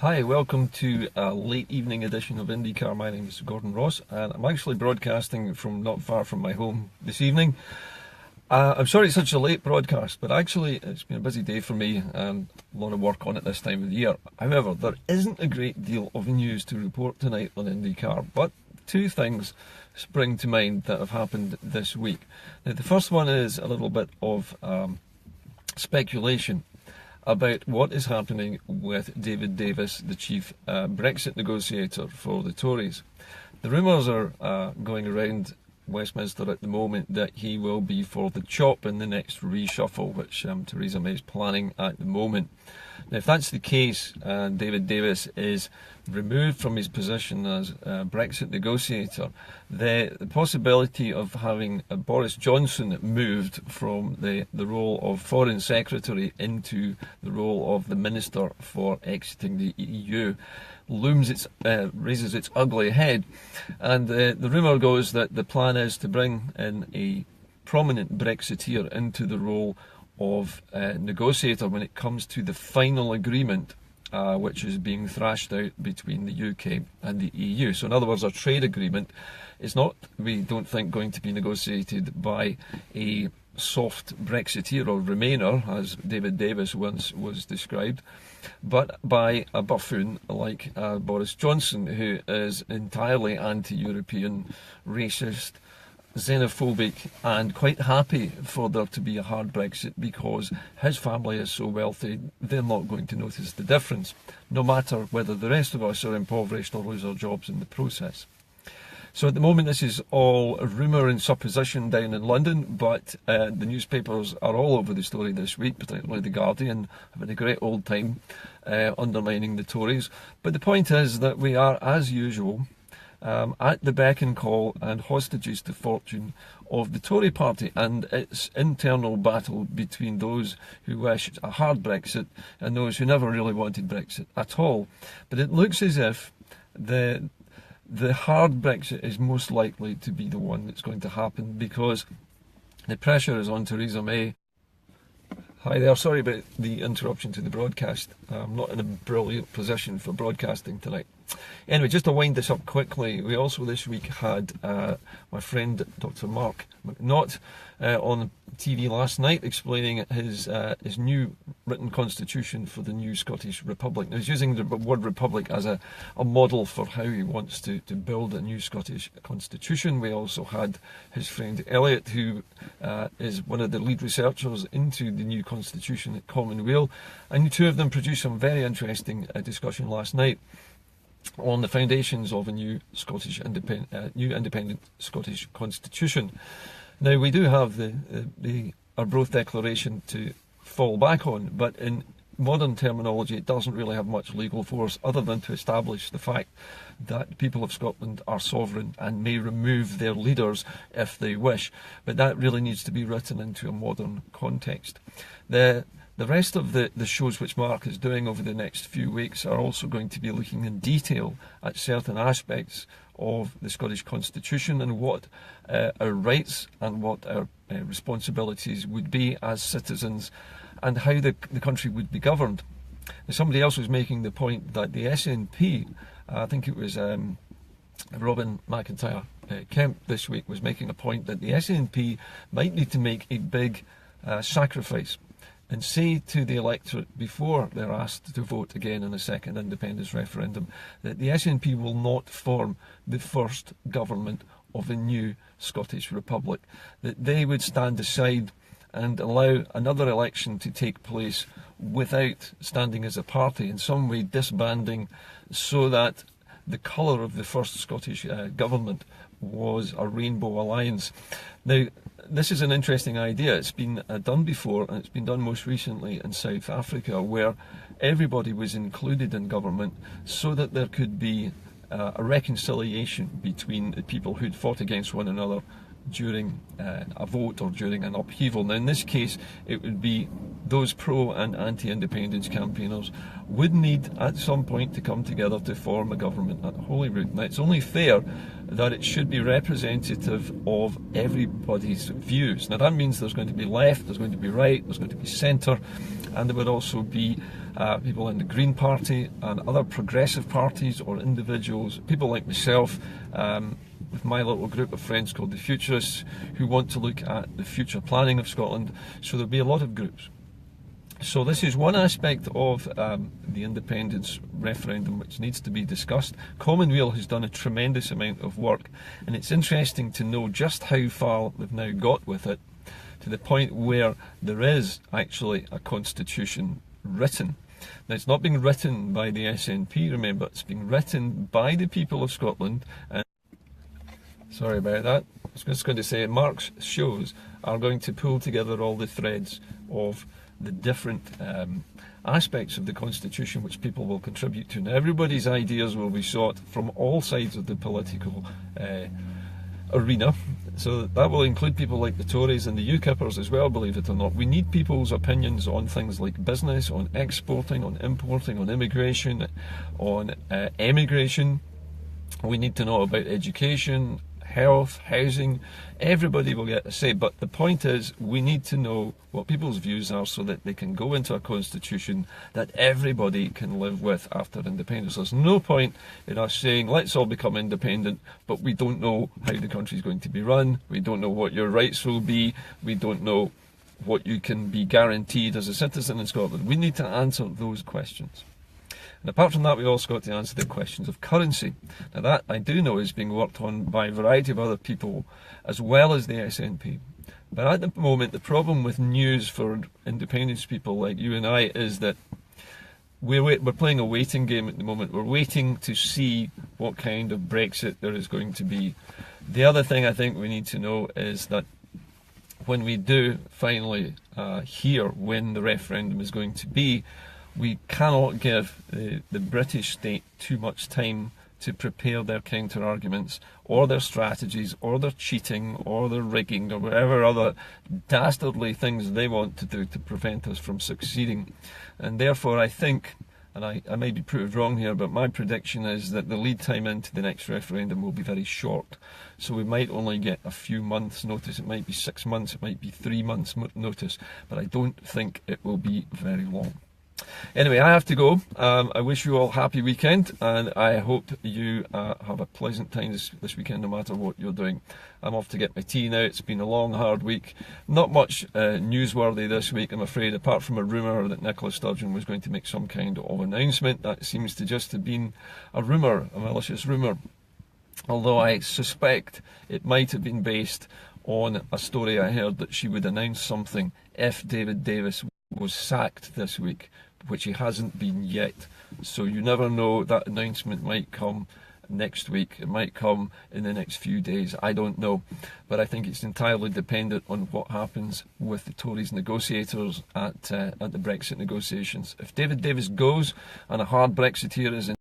Hi, welcome to a late evening edition of IndyCar. My name is Gordon Ross, and I'm actually broadcasting from not far from my home this evening. I'm sorry it's such a late broadcast, but actually it's been a busy day for me and a lot of work on it this time of the year. However, there isn't a great deal of news to report tonight on IndyCar, but two things spring to mind that have happened this week. Now, the first one is a little bit of speculation about what is happening with David Davis, the chief Brexit negotiator for the Tories. The rumours are going around Westminster at the moment that he will be for the chop in the next reshuffle, which Theresa May is planning at the moment. Now, if that's the case, David Davis is removed from his position as Brexit negotiator, the possibility of having Boris Johnson moved from the role of Foreign Secretary into the role of the Minister for exiting the EU raises its ugly head. And the rumour goes that the plan is to bring in a prominent Brexiteer into the role of negotiator when it comes to the final agreement which is being thrashed out between the UK and the EU. So in other words, our trade agreement is not, we don't think, going to be negotiated by a soft Brexiteer or Remainer, as David Davis once was described, but by a buffoon like Boris Johnson, who is entirely anti-European, racist, xenophobic, and quite happy for there to be a hard Brexit because his family is so wealthy they're not going to notice the difference, no matter whether the rest of us are impoverished or lose our jobs in the process. So at the moment this is all a rumour and supposition down in London, but the newspapers are all over the story this week, particularly The Guardian, having a great old time undermining the Tories. But the point is that we are, as usual, at the beck and call and hostages to fortune of the Tory party and its internal battle between those who wish a hard Brexit and those who never really wanted Brexit at all. But it looks as if the hard Brexit is most likely to be the one that's going to happen because the pressure is on Theresa May. Hi there, sorry about the interruption to the broadcast. I'm not in a brilliant position for broadcasting tonight. Anyway, just to wind this up quickly, we also this week had my friend Dr. Mark McNaught on TV last night explaining his new written constitution for the new Scottish Republic. Now, he's using the word republic as a model for how he wants to build a new Scottish constitution. We also had his friend Elliot, who is one of the lead researchers into the new constitution at Commonweal, and the two of them produced some very interesting discussion last night on the foundations of a new independent Scottish constitution. Now, we do have the Arbroath Declaration to fall back on, but in modern terminology it doesn't really have much legal force other than to establish the fact that the people of Scotland are sovereign and may remove their leaders if they wish, but that really needs to be written into a modern context. The rest of the shows which Mark is doing over the next few weeks are also going to be looking in detail at certain aspects of the Scottish Constitution and what our rights and what our responsibilities would be as citizens and how the country would be governed. Now, somebody else was making the point that the SNP, I think it was Robin McIntyre Kemp this week, was making a point that the SNP might need to make a big sacrifice and say to the electorate before they're asked to vote again in a second independence referendum that the SNP will not form the first government of a new Scottish Republic, that they would stand aside and allow another election to take place without standing as a party, in some way disbanding, so that the colour of the first Scottish government was a rainbow alliance. Now, this is an interesting idea. It's been done before, and it's been done most recently in South Africa, where everybody was included in government so that there could be a reconciliation between the people who'd fought against one another during a vote or during an upheaval. Now, in this case, it would be those pro and anti-independence campaigners would need at some point to come together to form a government at Holyrood. Now, it's only fair that it should be representative of everybody's views. Now, that means there's going to be left, there's going to be right, there's going to be centre, and there would also be people in the Green Party and other progressive parties or individuals, people like myself, with my little group of friends called the Futurists, who want to look at the future planning of Scotland. So there'll be a lot of groups. So this is one aspect of the independence referendum which needs to be discussed. Commonweal has done a tremendous amount of work, and it's interesting to know just how far they've now got with it, to the point where there is actually a constitution written. Now, it's not being written by the SNP, remember, it's being written by the people of Scotland. And sorry about that. I was just going to say, Mark's shows are going to pull together all the threads of the different aspects of the Constitution which people will contribute to. Now, everybody's ideas will be sought from all sides of the political arena, so that will include people like the Tories and the UKIPers as well, believe it or not. We need people's opinions on things like business, on exporting, on importing, on immigration, on emigration. We need to know about education, health, housing. Everybody will get a say, but the point is we need to know what people's views are so that they can go into a constitution that everybody can live with after independence. There's no point in us saying let's all become independent, but we don't know how the country's going to be run, we don't know what your rights will be, we don't know what you can be guaranteed as a citizen in Scotland. We need to answer those questions. And apart from that, we've also got to answer the questions of currency. Now that I do know is being worked on by a variety of other people as well as the SNP. But at the moment, the problem with news for independence people like you and I is that we're playing a waiting game at the moment. We're waiting to see what kind of Brexit there is going to be. The other thing I think we need to know is that when we do finally hear when the referendum is going to be, we cannot give the British state too much time to prepare their counter-arguments or their strategies or their cheating or their rigging or whatever other dastardly things they want to do to prevent us from succeeding. And therefore I think, and I may be proved wrong here, but my prediction is that the lead time into the next referendum will be very short. So we might only get a few months notice. It might be 6 months, it might be 3 months notice, but I don't think it will be very long. Anyway, I have to go. I wish you all a happy weekend, and I hope you have a pleasant time this weekend, no matter what you're doing. I'm off to get my tea now. It's been a long, hard week. Not much newsworthy this week, I'm afraid, apart from a rumour that Nicola Sturgeon was going to make some kind of announcement. That seems to just have been a rumour, a malicious rumour. Although I suspect it might have been based on a story I heard that she would announce something if David Davis was sacked this week, which he hasn't been yet. So you never know, that announcement might come next week, it might come in the next few days, I don't know. But I think it's entirely dependent on what happens with the Tories negotiators at the Brexit negotiations. If David Davis goes and a hard Brexiteer is in